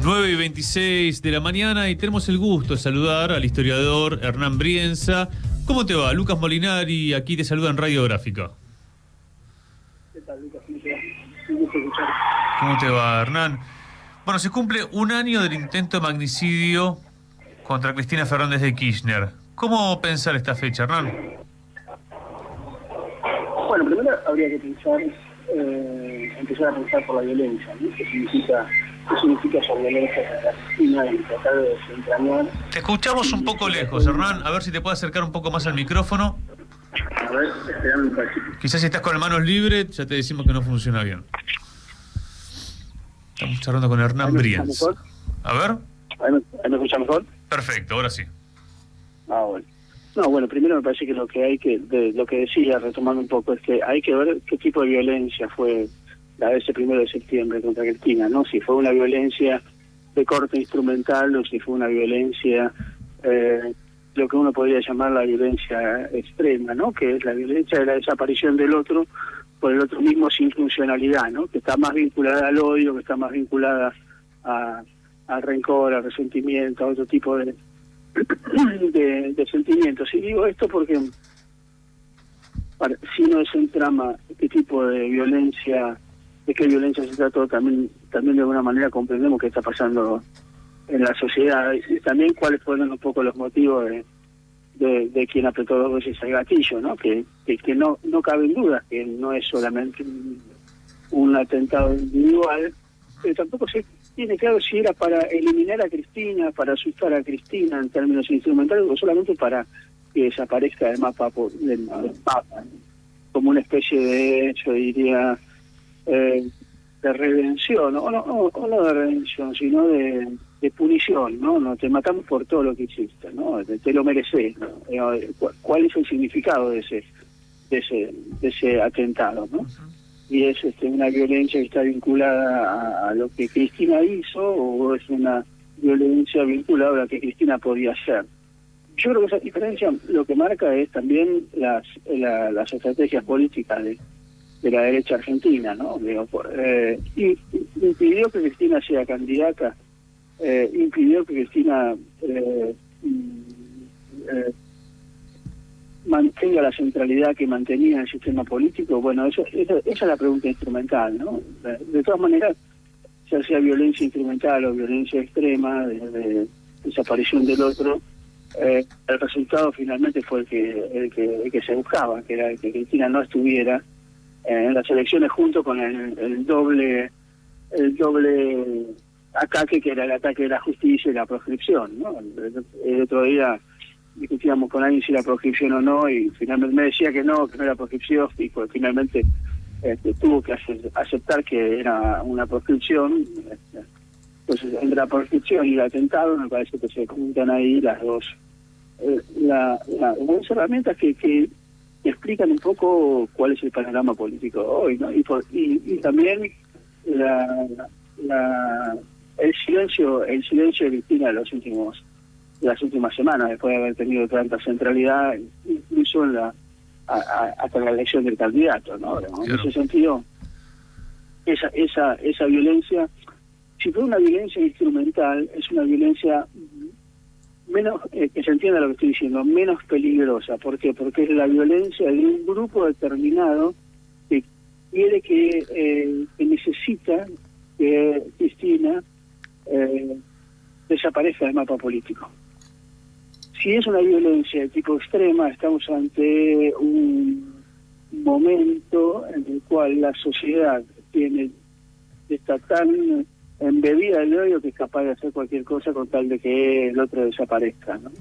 9:26 de la mañana y tenemos el gusto de saludar al historiador Hernán Brienza. ¿Cómo te va? Lucas Molinari, aquí te saluda en Radiográfica. ¿Qué tal, Lucas? Un gusto escuchar. ¿Cómo te va, Hernán? Bueno, se cumple un año del intento de magnicidio contra Cristina Fernández de Kirchner. ¿Cómo pensar esta fecha, Hernán? Bueno, primero habría que pensar, empezar a pensar por la violencia, ¿no? ¿Qué significa esa violencia contra Cristina y tratar de desentrañar? Te escuchamos un poco lejos, Hernán. A ver si te puedes acercar un poco más al micrófono. A ver, esperame un cachito. Quizás si estás con las manos libres, ya te decimos que no funciona bien. Estamos charlando con Hernán Brienza. A ver. ¿Ahí me escucha mejor? Perfecto, ahora sí. Ah, bueno. No, bueno, primero me parece que lo que decía, retomando un poco, es que hay que ver qué tipo de violencia fue la de ese 1 de septiembre contra Cristina, ¿no? Si fue una violencia de corte instrumental o si fue una violencia, lo que uno podría llamar la violencia extrema, ¿no? Que es la violencia de la desaparición del otro por el otro mismo sin funcionalidad, ¿no? Que está más vinculada al odio, que está más vinculada al rencor, al resentimiento, a otro tipo de sentimientos. Y digo esto porque si no es un trama qué tipo de violencia, de qué violencia se trató, también de alguna manera comprendemos qué está pasando en la sociedad y también cuáles fueron un poco los motivos de quien apretó 2 veces el gatillo, ¿no? Que no cabe duda que no es solamente un atentado individual, pero tampoco se tiene claro si era para eliminar a Cristina, para asustar a Cristina en términos instrumentales o solamente para que desaparezca del mapa, como una especie de, yo diría, de redención, o no de redención, sino de punición, ¿no? No te matamos por todo lo que hiciste, ¿no? Te lo mereces, ¿no? ¿Cuál es el significado de ese atentado, ¿no? Y es una violencia que está vinculada a lo que Cristina hizo o es una violencia vinculada a lo que Cristina podía hacer. Yo creo que esa diferencia lo que marca es también las estrategias políticas de la derecha argentina, ¿no? Y impidió que Cristina sea candidata, impidió que Cristina mantenga la centralidad que mantenía en el sistema político. Bueno, esa es la pregunta instrumental, ¿no? De todas maneras, ya sea violencia instrumental o violencia extrema, de desaparición del otro, el resultado finalmente fue el que se buscaba, que era que Cristina no estuviera en las elecciones junto con el doble ataque, que era el ataque de la justicia y la proscripción, ¿no? El otro día discutíamos con alguien si era proscripción o no, y finalmente me decía que no era proscripción, y pues finalmente tuvo que aceptar que era una proscripción. Entonces, entre la proscripción y el atentado, me parece que se juntan ahí las dos las herramientas que explican un poco cuál es el panorama político hoy, ¿no? Y también el silencio de Cristina de las últimas semanas, después de haber tenido tanta centralidad, incluso hasta la elección del candidato, ¿no? Claro. En ese sentido, esa violencia, si fue una violencia instrumental, es una violencia menos, que se entienda lo que estoy diciendo, menos peligrosa. ¿Por qué? Porque es la violencia de un grupo determinado que quiere que necesita que Cristina desaparezca del mapa político. Si es una violencia de tipo extrema, estamos ante un momento en el cual la sociedad está tan embebida del odio que es capaz de hacer cualquier cosa con tal de que el otro desaparezca, ¿no?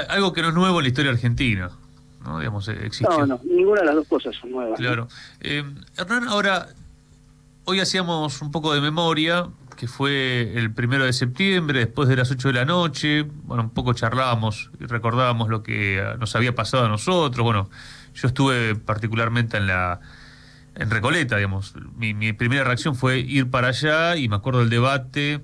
Algo que no es nuevo en la historia argentina, ¿no? Digamos, existió. No, ninguna de las dos cosas son nuevas. Claro. Hernán, ahora, hoy hacíamos un poco de memoria, que fue el 1 de septiembre, después de las 8 de la noche. Bueno, un poco charlábamos y recordábamos lo que nos había pasado a nosotros. Bueno, yo estuve particularmente en Recoleta, digamos. Mi primera reacción fue ir para allá y me acuerdo del debate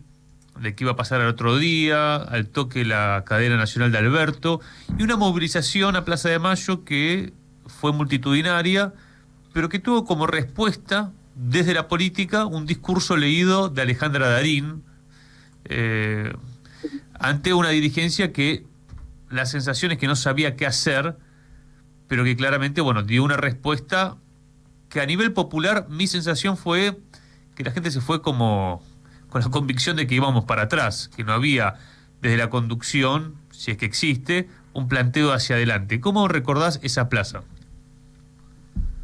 de qué iba a pasar al otro día, al toque la cadena nacional de Alberto, y una movilización a Plaza de Mayo que fue multitudinaria, pero que tuvo como respuesta desde la política un discurso leído de Alejandra Darín ante una dirigencia que la sensación es que no sabía qué hacer, pero que claramente, bueno, dio una respuesta que a nivel popular mi sensación fue que la gente se fue como con la convicción de que íbamos para atrás, que no había desde la conducción, si es que existe, un planteo hacia adelante. ¿Cómo recordás esa plaza?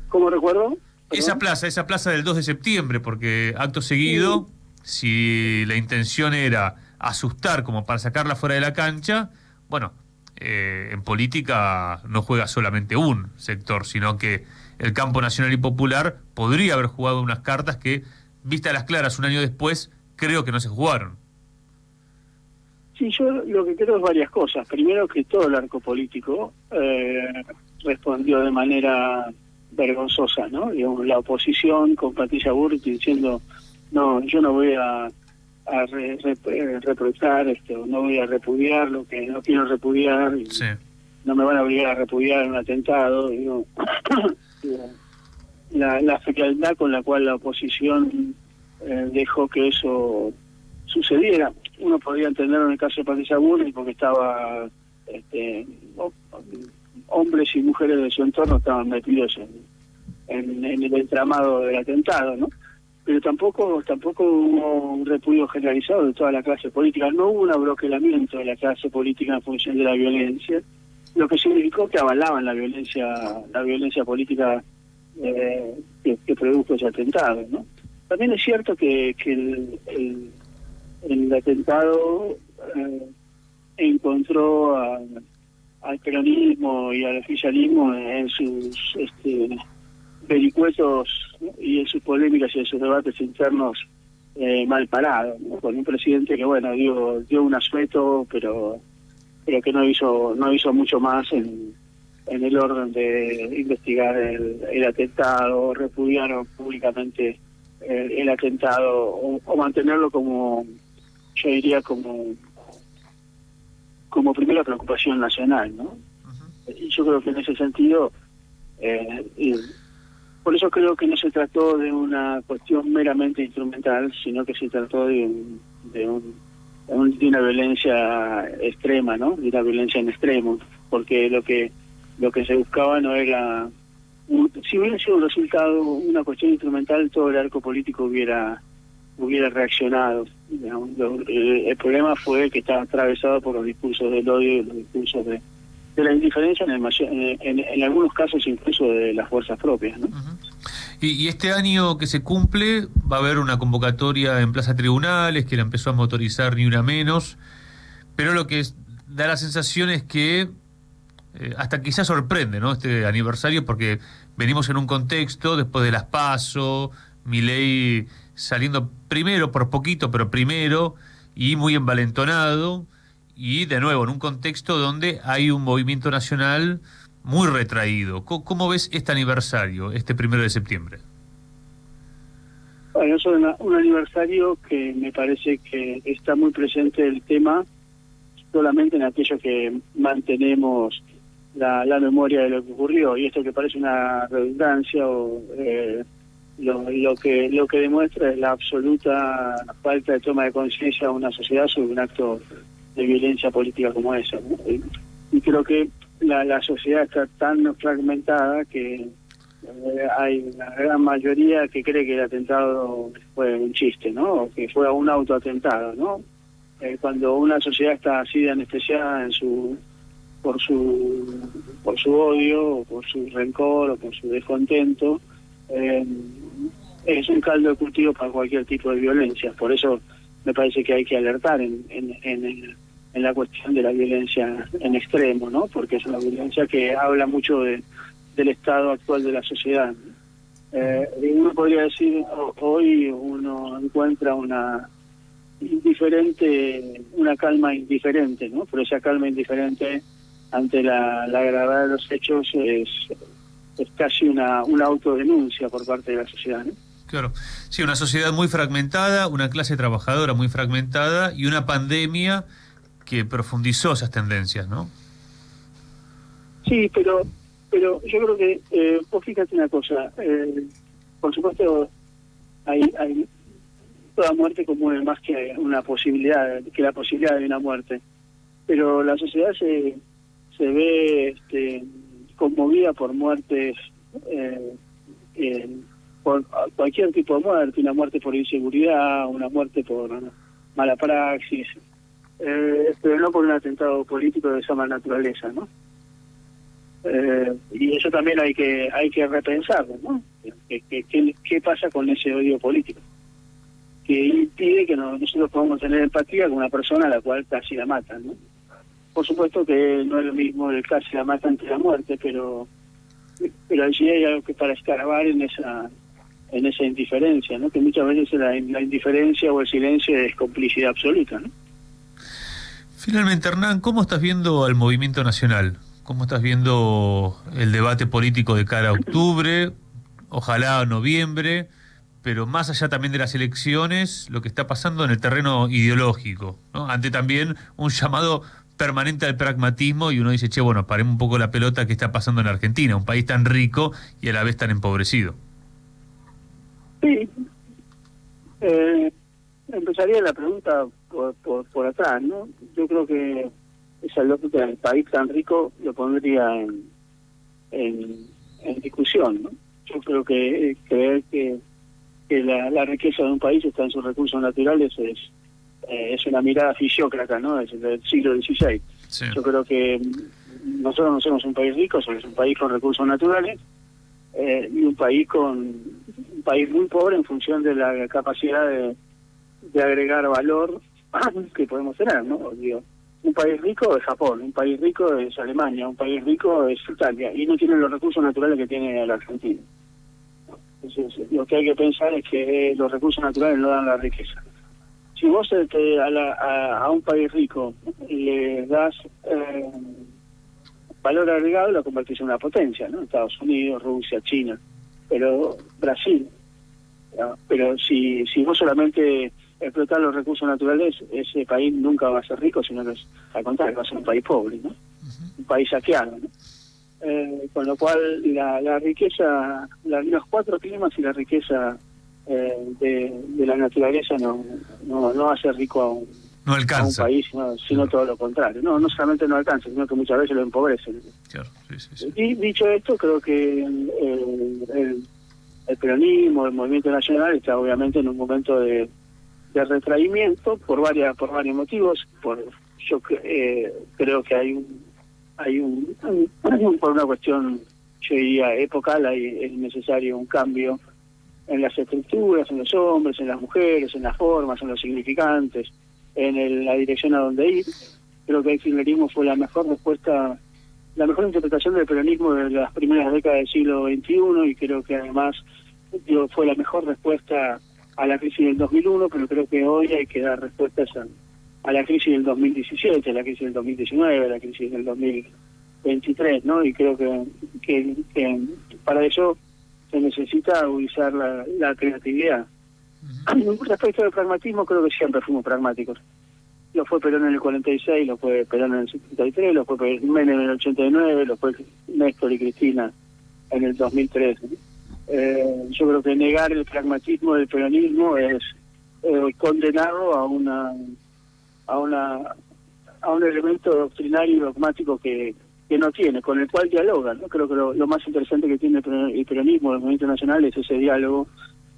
¿Cómo recuerdo? Esa plaza del 2 de septiembre, porque acto seguido, si la intención era asustar como para sacarla fuera de la cancha, bueno, en política no juega solamente un sector, sino que el campo nacional y popular podría haber jugado unas cartas que, vistas las claras un año después, creo que no se jugaron. Sí, yo lo que creo es varias cosas. Primero, que todo el arco político respondió de manera vergonzosa, ¿no? Digamos, la oposición con Patricia Bullrich diciendo, no, yo no voy a reprochar esto, no voy a repudiar lo que no quiero repudiar, y Sí. no me van a obligar a repudiar un atentado. Digo, la frialdad con la cual la oposición dejó que eso sucediera. Uno podría entenderlo en el caso de Patricia Bullrich porque estaba hombres y mujeres de su entorno estaban metidos en el entramado del atentado, ¿no? Pero tampoco hubo un repudio generalizado de toda la clase política. No hubo un abroquelamiento de la clase política en función de la violencia, lo que significó que avalaban la violencia política que produjo ese atentado, ¿no? También es cierto que el atentado encontró al peronismo y al oficialismo en sus vericuetos, ¿no? Y en sus polémicas y en sus debates internos mal parados, ¿no? Con un presidente que, bueno, dio un asueto, pero que no hizo mucho más en el orden de investigar el atentado, repudiaron públicamente el atentado o mantenerlo como, yo diría, como primera preocupación nacional, ¿no? Uh-huh. Y yo creo que en ese sentido, por eso creo que no se trató de una cuestión meramente instrumental, sino que se trató de una violencia extrema, ¿no? De una violencia en extremo, porque lo que se buscaba no era, si hubiera sido un resultado, una cuestión instrumental, todo el arco político hubiera reaccionado. Digamos. El problema fue que estaba atravesado por los discursos del odio y los discursos de la indiferencia, en algunos casos incluso de las fuerzas propias, ¿no? Uh-huh. Y este año que se cumple va a haber una convocatoria en Plaza Tribunales que la empezó a motorizar Ni Una Menos, pero lo que da la sensación es que hasta quizás sorprende, ¿no? Este aniversario, porque venimos en un contexto después de las PASO, Milei saliendo primero por poquito, pero primero, y muy envalentonado, y de nuevo en un contexto donde hay un movimiento nacional muy retraído. ¿Cómo ves este aniversario, este 1 de septiembre? Bueno, es un aniversario que me parece que está muy presente el tema solamente en aquello que mantenemos la memoria de lo que ocurrió, y esto que parece una redundancia o lo que demuestra es la absoluta falta de toma de conciencia de una sociedad sobre un acto de violencia política como esa, ¿no? Y creo que la sociedad está tan fragmentada que hay una gran mayoría que cree que el atentado fue un chiste, ¿no? O que fue un autoatentado, ¿no? Cuando una sociedad está así de anestesiada por su odio, o por su rencor, o por su descontento, es un caldo de cultivo para cualquier tipo de violencia. Por eso me parece que hay que alertar en la cuestión de la violencia en extremo, ¿no? Porque es una violencia que habla mucho del estado actual de la sociedad. Uno podría decir, hoy uno encuentra una calma indiferente, ¿no? Pero esa calma indiferente ante la gravedad de los hechos es casi una autodenuncia por parte de la sociedad, ¿no? Claro, sí, una sociedad muy fragmentada, una clase trabajadora muy fragmentada y una pandemia que profundizó esas tendencias, ¿no? Sí, pero yo creo que vos fíjate una cosa, por supuesto hay toda muerte común más que una posibilidad, que la posibilidad de una muerte. Pero la sociedad se ve conmovida por muertes, por cualquier tipo de muerte, una muerte por inseguridad, una muerte por mala praxis, pero no por un atentado político de esa naturaleza, ¿no? Y eso también hay que repensarlo, ¿no? ¿Qué pasa con ese odio político? Que impide que nosotros podamos tener empatía con una persona a la cual casi la matan, ¿no? Por supuesto que no es lo mismo el casi la matan que la muerte, pero allí hay algo que para escarbar en esa indiferencia, ¿no? Que muchas veces la indiferencia o el silencio es complicidad absoluta, ¿no? Finalmente, Hernán, ¿cómo estás viendo al movimiento nacional? ¿Cómo estás viendo el debate político de cara a octubre, ojalá a noviembre, pero más allá también de las elecciones, lo que está pasando en el terreno ideológico, ¿no? Ante también un llamado permanente al pragmatismo y uno dice, che, bueno, paremos un poco la pelota que está pasando en Argentina, un país tan rico y a la vez tan empobrecido. Sí. Empezaría la pregunta por atrás, ¿no? Yo creo que esa lógica del país tan rico lo pondría en discusión, ¿no? Yo creo que creer que la riqueza de un país está en sus recursos naturales es una mirada fisiócrata, ¿no? Es del siglo XVI. Sí. Yo creo que nosotros no somos un país rico, somos un país con recursos naturales y un país muy pobre en función de la capacidad de agregar valor que podemos tener, ¿no? Digo, un país rico es Japón, un país rico es Alemania, un país rico es Italia, y no tienen los recursos naturales que tiene la Argentina. Entonces, lo que hay que pensar es que los recursos naturales no dan la riqueza. Si vos a un país rico le das valor agregado, lo convertís en una potencia, ¿no? Estados Unidos, Rusia, China, pero Brasil. ¿No? Pero si vos solamente explotar los recursos naturales, ese país nunca va a ser rico, sino que al contrario, va a ser un país pobre, ¿no? Un país saqueado, ¿no? Con lo cual la riqueza, los 4 climas y la riqueza de la naturaleza no hace rico a un país, sino todo lo contrario. No solamente no alcanza, sino que muchas veces lo empobrece. Claro, sí. Y dicho esto, creo que el peronismo, el movimiento nacional está obviamente en un momento de retraimiento por varios motivos. Yo creo que hay por una cuestión, yo diría, epocal, es necesario un cambio en las estructuras, en los hombres, en las mujeres, en las formas, en los significantes, en la dirección a donde ir. Creo que el kirchnerismo fue la mejor respuesta, la mejor interpretación del peronismo de las primeras décadas del siglo XXI, y creo que además fue la mejor respuesta a la crisis del 2001, pero creo que hoy hay que dar respuestas a la crisis del 2017, a la crisis del 2019, a la crisis del 2023, ¿no? Y creo que para eso se necesita agudizar la creatividad. Respecto al pragmatismo, creo que siempre fuimos pragmáticos. Lo fue Perón en el 46, lo fue Perón en el 73, lo fue Menem en el 89, lo fue Néstor y Cristina en el 2003. Yo creo que negar el pragmatismo del peronismo es condenado a un elemento doctrinario y dogmático que no tiene, con el cual dialoga, ¿no? Creo que lo más interesante que tiene el peronismo, el movimiento nacional, es ese diálogo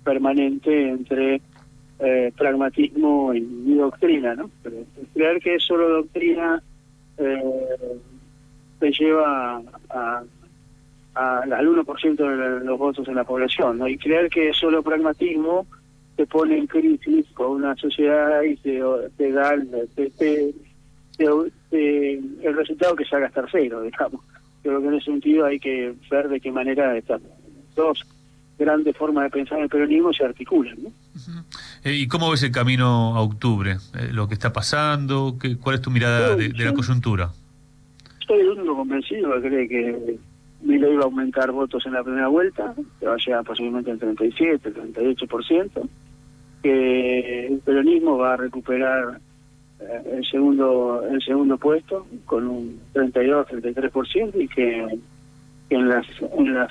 permanente entre pragmatismo y doctrina, ¿no? Pero creer que es solo doctrina te lleva al 1% de los votos en la población, ¿no? Y creer que es solo pragmatismo te pone en crisis con una sociedad y te da el resultado que se haga tercero, digamos. Creo que en ese sentido hay que ver de qué manera estas dos grandes formas de pensar en el peronismo se articulan, ¿no? ¿Y cómo ves el camino a octubre? ¿Lo que está pasando? ¿Cuál es tu mirada de la coyuntura? Estoy el único convencido que cree que Milei va a aumentar votos en la primera vuelta, que va a llegar posiblemente al 37, 38%, que el peronismo va a recuperar el segundo puesto con un 32-33%, y que en la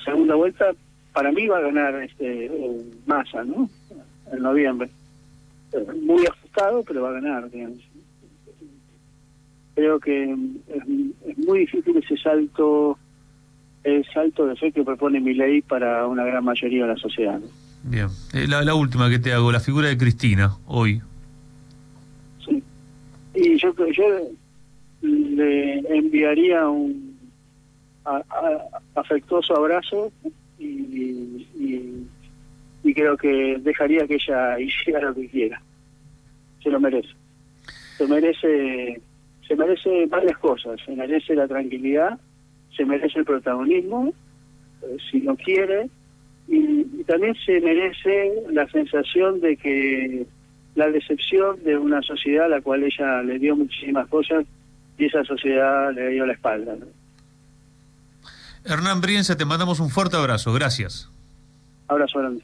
segunda vuelta para mí va a ganar Massa, ¿no? en noviembre. Muy ajustado, pero va a ganar, digamos. Creo que es muy difícil ese salto, el salto de fe que propone Milei para una gran mayoría de la sociedad, ¿no? Bien. La última que te hago, la figura de Cristina, hoy. Sí. Y yo le enviaría un afectuoso abrazo y creo que dejaría que ella hiciera lo que quiera. Se lo merece. Se merece varias cosas. Se merece la tranquilidad, se merece el protagonismo, si lo quiere, y también se merece la sensación de que la decepción de una sociedad a la cual ella le dio muchísimas cosas y esa sociedad le dio la espalda, ¿no? Hernán Brienza, te mandamos un fuerte abrazo. Gracias. Abrazo grande.